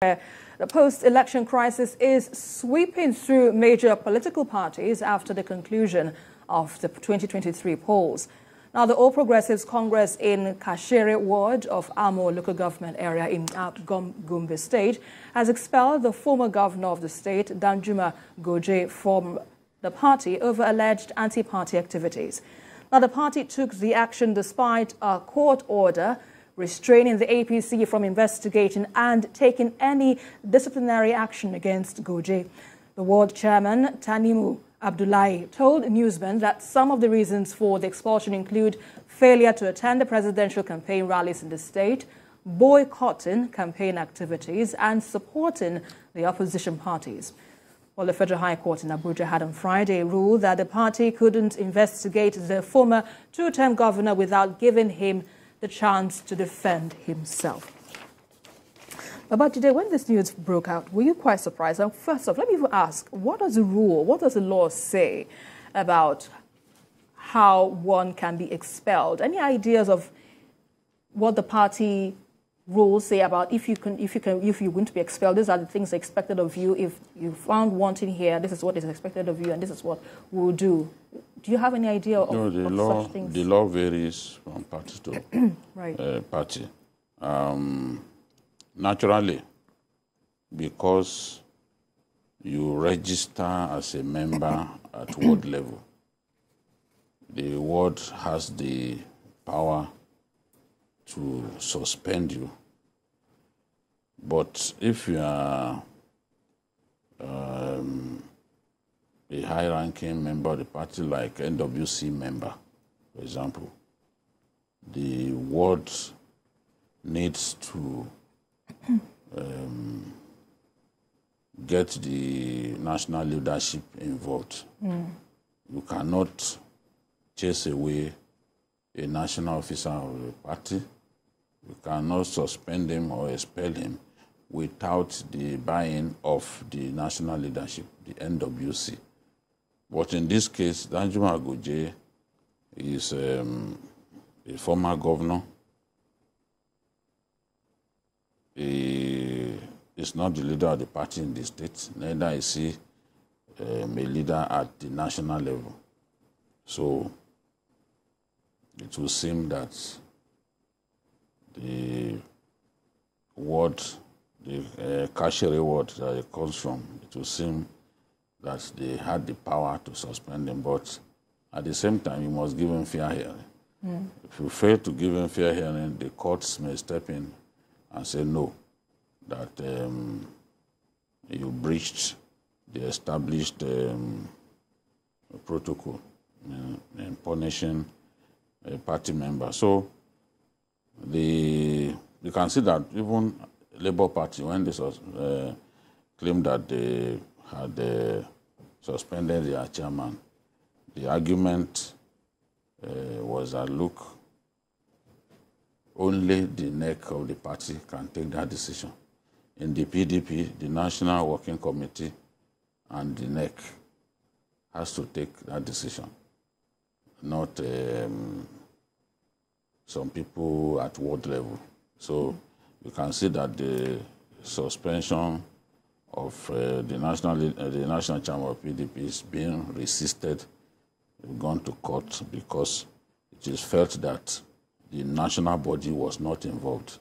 The post-election crisis is sweeping through major political parties after the conclusion of the 2023 polls. Now, the All Progressives Congress in Kashere ward of Amo local government area in Gombe state has expelled the former governor of the state, Danjuma Goje, from the party over alleged anti-party activities. Now, the party took the action despite a court order restraining the APC from investigating and taking any disciplinary action against Goje. The ward chairman, Tanimu Abdullahi, told newsmen that some of the reasons for the expulsion include failure to attend the presidential campaign rallies in the state, boycotting campaign activities, and supporting the opposition parties. Well, the Federal High Court in Abuja had on Friday ruled that the party couldn't investigate the former two-term governor without giving him the chance to defend himself. But today, when this news broke out, were you quite surprised? Now, first off, let me ask, what does the rule, what does the law say about how one can be expelled? Any ideas of what the party rules say about if you're going to be expelled? These are the things expected of you. If you found wanting here, this is what is expected of you, and this is what we'll do. Do you have any idea of such things? The law varies from party to right. Party. Naturally, because you register as a member at ward level, the ward has the power to suspend you. But if you are a high-ranking member of the party, like NWC member, for example, the ward needs to get the national leadership involved. You cannot chase away a national officer of the party. You cannot suspend him or expel him without the buy-in of the national leadership, the NWC. But in this case, Danjuma Goje is a former governor. He is not the leader of the party in the state, neither is he a leader at the national level. So it will seem that the ward, the Kashere ward that it comes from, it will seem that they had the power to suspend him, but at the same time, you must give him fair hearing. If you fail to give him fair hearing, the courts may step in and say no, that you breached the established protocol in punishing a party member. So you can see that even Labour Party, when they claimed that they had suspended their chairman, the argument was that, look, only the neck of the party can take that decision. In the PDP, the National Working Committee and the neck has to take that decision, not some people at ward level. So you can see that the suspension of the national chairman of PDP is being resisted. We've gone to court because it is felt that the national body was not involved.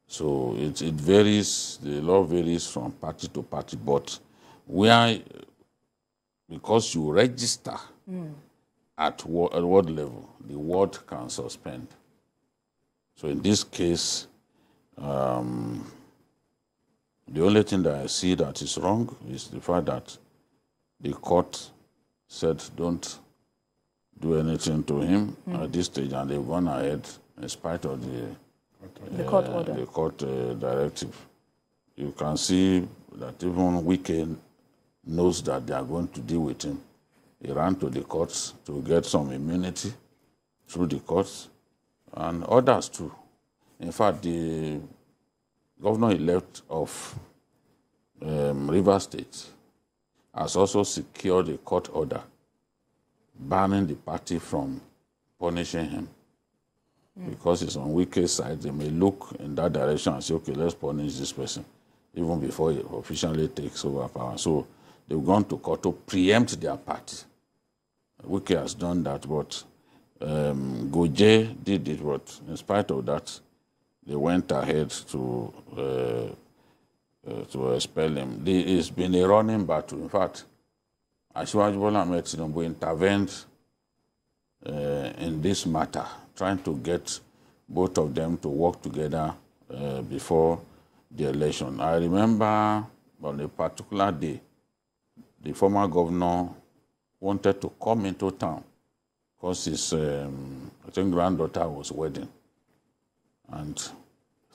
So it varies, the law varies from party to party, but because you register at ward level, the ward can suspend. So in this case, the only thing that I see that is wrong is the fact that the court said don't do anything to him at this stage, and they've gone ahead in spite of the court order, the court directive. You can see that even Wike knows that they are going to deal with him. He ran to the courts to get some immunity through the courts, and others too. In fact, the governor-elect of Rivers State has also secured a court order banning the party from punishing him. Because it's on Wike's side, they may look in that direction and say, okay, let's punish this person. even before he officially takes over power. So they've gone to court to preempt their party. Wike has done that, but Goje did it, but in spite of that, they went ahead to expel him. It's been a running battle. In fact, Asiwaju Bola Ahmed Tinubu intervened in this matter, trying to get both of them to work together before the election. I remember on a particular day, the former governor wanted to come into town because his, I think, granddaughter was wedding. And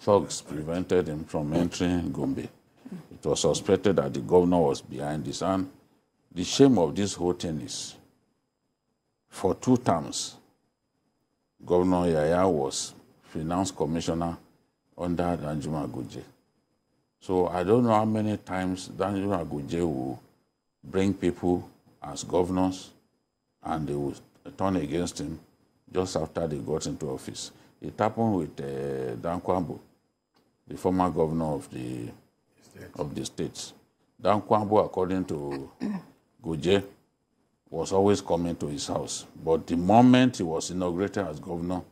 thugs prevented him from entering Gombe. It was suspected that the governor was behind this. And the shame of this whole thing is, for 2 terms, Governor Yaya was finance commissioner under Danjuma Goje. So I don't know how many times Danjuma Goje will bring people as governors and they will turn against him just after they got into office. It happened with Dan Kwambo, the former governor of the states. Dan Kwambo, according to Goje, was always coming to his house. But the moment he was inaugurated as governor,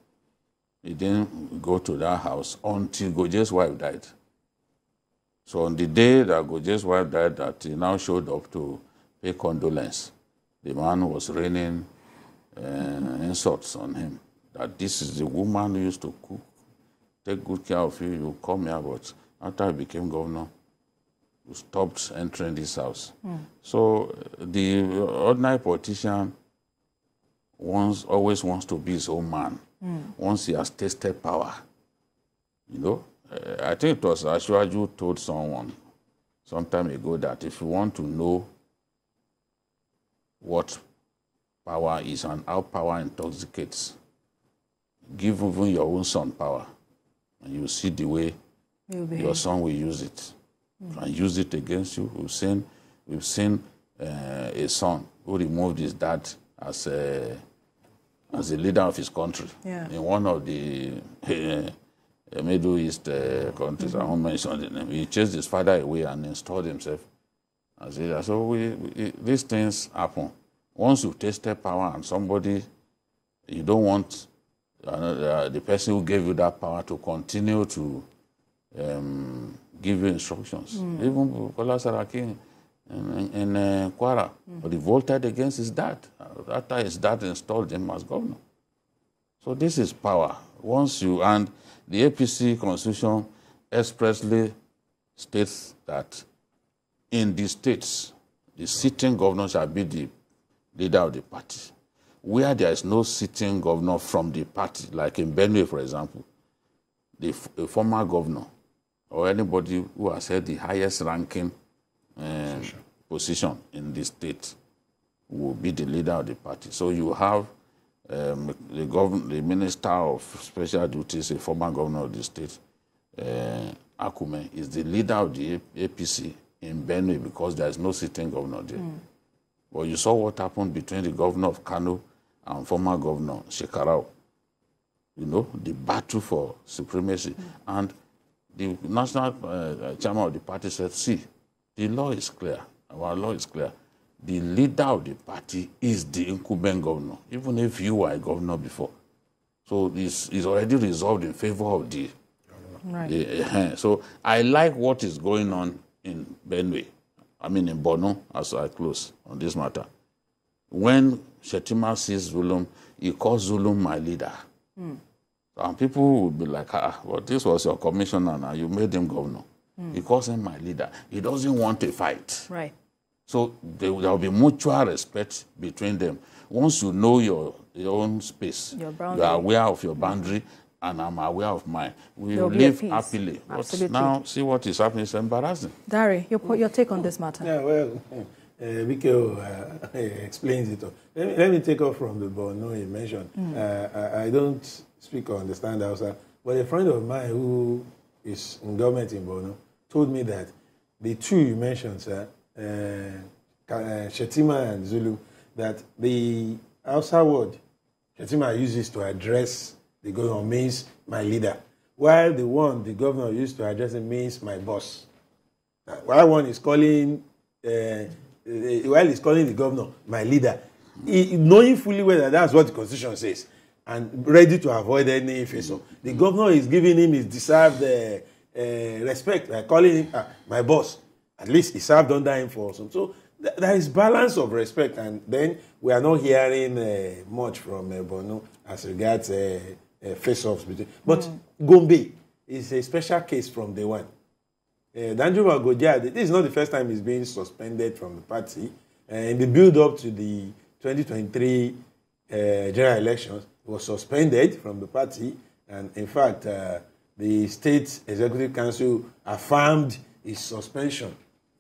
he didn't go to that house until Goje's wife died. So on the day that Goje's wife died, that he now showed up to pay condolence, the man was raining insults on him. That this is the woman who used to cook, take good care of you, you come here, but after he became governor, you stopped entering this house. So the ordinary politician always wants to be his own man. Once he has tasted power, you know, I think it was Asiwaju told someone some time ago that if you want to know what power is and how power intoxicates, give even your own son power, and you see the way your son will use it. And use it against you. We've seen a son who removed his dad as a leader of his country in one of the Middle East countries. I won't mention the name. He chased his father away and installed himself as leader. So these things happen. Once you've tasted power and somebody, you don't want the person who gave you that power to continue to give you instructions. Even Bukola Saraki in Kwara revolted against his dad. After his dad installed him as governor. So this is power. And the APC constitution expressly states that in the states, the sitting governor shall be the leader of the party. Where there is no sitting governor from the party, like in Benue, for example, the former governor or anybody who has held the highest ranking position in the state will be the leader of the party. So you have the minister of special duties, a former governor of the state, Akume, is the leader of the APC in Benue because there is no sitting governor there. But you saw what happened between the governor of Kano and former governor Shekarau. You know, the battle for supremacy. And the national chairman of the party said, see, the law is clear. Our law is clear. The leader of the party is the incumbent governor, even if you were a governor before. So this is already resolved in favor of the... Right. So I like what is going on in Benue. I mean in Borno, as I close on this matter. When Shetima sees Zulum, he calls Zulum my leader. And people will be like, but this was your commissioner now, you made him governor. He calls him my leader. He doesn't want a fight. Right. So there will be mutual respect between them. Once you know your own space, you are aware of your boundary, and I'm aware of mine. We will live happily. But now, see what is happening. It's embarrassing. Dari, your take on this matter. Yeah, well, Vike explains it all. Let me take off from the Borno you mentioned. I don't speak or understand Hausa, but a friend of mine who is in government in Borno told me that the two you mentioned, sir, Shetima and Zulu, that the Hausa word Shetima uses to address the governor means my leader, while the one the governor used to address him means my boss. While one is calling, while he's calling the governor my leader, knowing fully well that that's what the Constitution says, and ready to avoid any face-off. The governor is giving him his deserved respect by calling him my boss. At least he served under him for some. So there is balance of respect, and then we are not hearing much from Borno as regards face-offs between. But Gombe is a special case from day one. Danjuma Goje, this is not the first time he's being suspended from the party. In the build-up to the 2023 general elections, he was suspended from the party, and in fact, the State Executive Council affirmed his suspension.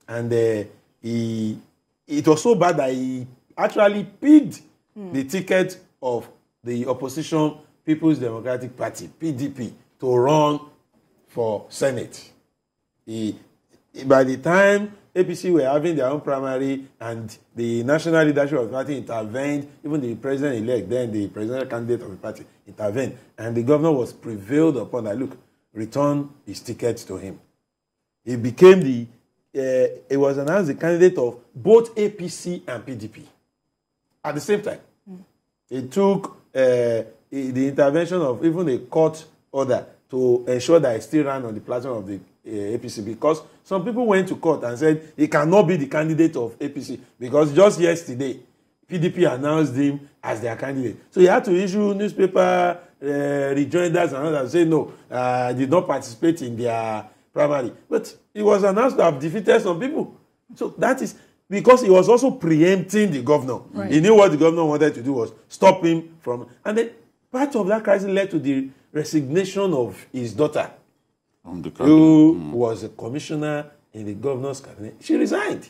And it was so bad that he actually picked the ticket of the opposition People's Democratic Party, PDP, to run for Senate. By the time APC were having their own primary and the national leadership of the party intervened, even the president-elect, then the presidential candidate of the party intervened, and the governor was prevailed upon that, look, return his ticket to him. He became he was announced the candidate of both APC and PDP at the same time. It took the intervention of even a court order to ensure that he still ran on the platform of the APC, because some people went to court and said he cannot be the candidate of APC because just yesterday PDP announced him as their candidate. So he had to issue newspaper rejoinders and others say no, did not participate in their primary. But he was announced to have defeated some people. So that is because he was also preempting the governor. Right. He knew what the governor wanted to do was stop him from, and then part of that crisis led to the resignation of his daughter, who was a commissioner in the governor's cabinet. She resigned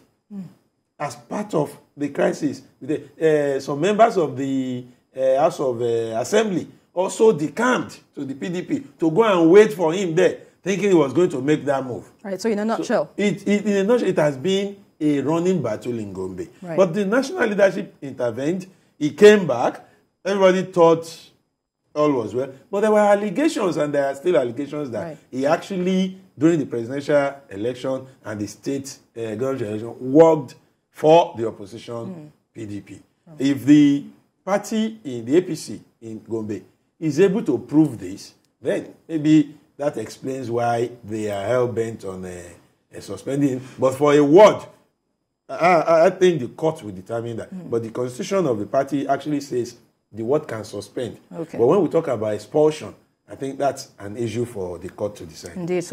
as part of the crisis. Some members of the House of Assembly also decamped to the PDP to go and wait for him there, thinking he was going to make that move. Right. So in a nutshell, in a nutshell, it has been a running battle in Gombe. Right. But the national leadership intervened. He came back. Everybody thought all was well. But there were allegations, and there are still allegations, that he actually, during the presidential election and the state government election, worked for the opposition PDP. If the party in the APC in Gombe is able to prove this, then maybe that explains why they are hell-bent on suspending. But for a word, I think the court will determine that. But the constitution of the party actually says the word can suspend. Okay. But when we talk about expulsion, I think that's an issue for the court to decide. Indeed.